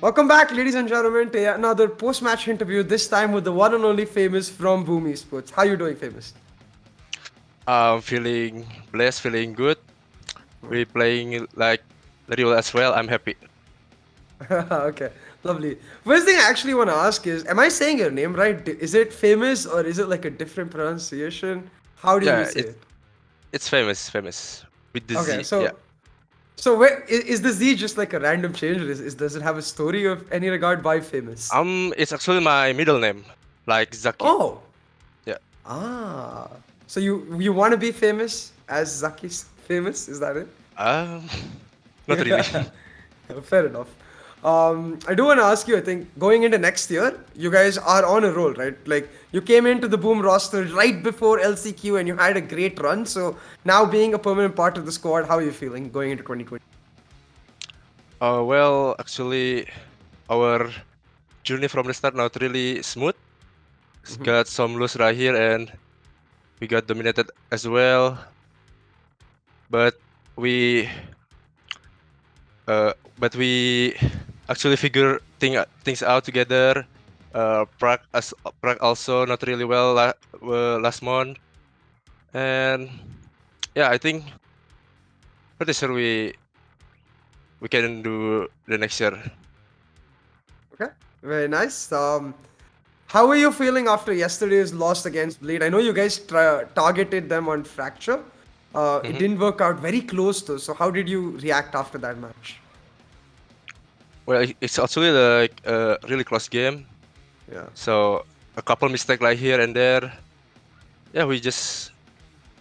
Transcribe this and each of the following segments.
Welcome back, ladies and gentlemen, to yet another post-match interview. This time with the one and only Famous from BME Esports. How you doing, Famous? I'm feeling blessed, feeling good. We're playing like very well as well. I'm happy. Okay, lovely. First thing I actually want to ask is, am I saying your name right? Is it Famous or is it like a different pronunciation? How do you Yeah, say it? it's famous with the Okay, Z. Yeah. so is the Z just like a random change, or does it have a story of any regard? Why Famous? It's actually my middle name, like Zaki. Oh, Yeah. ah. So you want to be famous as Zaki's famous? Is that it? Um, not really. Fair enough. I do want to ask you, I think going into next year, you guys are on a roll, right? Like you came into the Boom roster right before LCQ and you had a great run. So now being a permanent part of the squad, how are you feeling going into 2020? Well, actually, our journey from the start not really smooth. Got some loss right here, and we got dominated as well. But we, but we actually figure things out together. Prague also not really well last month, and yeah, I think pretty sure we can do the next year. Okay, very nice. How are you feeling after yesterday's loss against Blade? I know you guys targeted them on Fracture. It Mhm. didn't work out. Very close though. So how did you react after that match? Well, it's actually like a really close game, Yeah. so a couple mistakes like here and there. Yeah, we just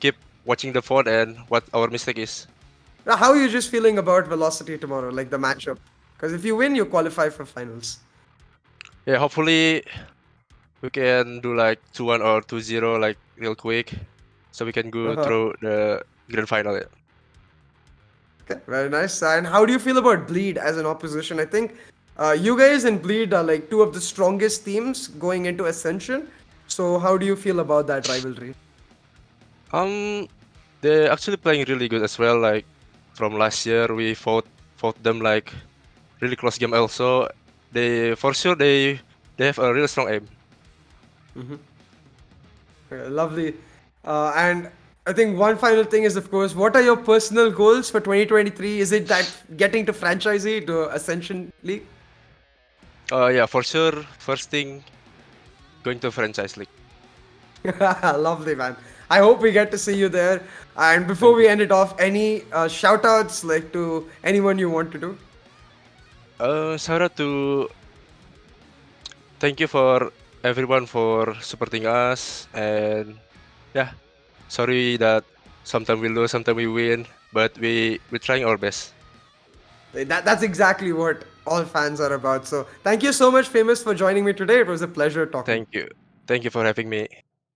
keep watching the phone and what our mistake is. Now, how are you just feeling about Velocity tomorrow, like the matchup? Because if you win, you qualify for finals. Yeah, hopefully we can do like 2-1 or 2-0 like real quick, so we can go Uh-huh. through the grand final. Yeah. Okay, very nice. And how do you feel about Bleed as an opposition? I think you guys and Bleed are like two of the strongest teams going into Ascension. So how do you feel about that rivalry? Um, they're actually playing really good as well. Like from last year, we fought them like really close game. Also, they for sure they have a really strong aim. Lovely. And I think one final thing is, of course, what are your personal goals for 2023? Is it that getting to franchisee to Ascension League? Yeah, for sure. First thing, going to franchise league. Lovely, man. I hope we get to see you there. And before Thank we you. end it off, any shout outs like to anyone you want to do? Shout out to thank you for everyone for supporting us, and yeah, sorry that sometimes we lose, sometimes we win, but we're trying our best. That's exactly what all fans are about. So thank you so much, Famous, for joining me today. It was a pleasure talking. Thank you for having me.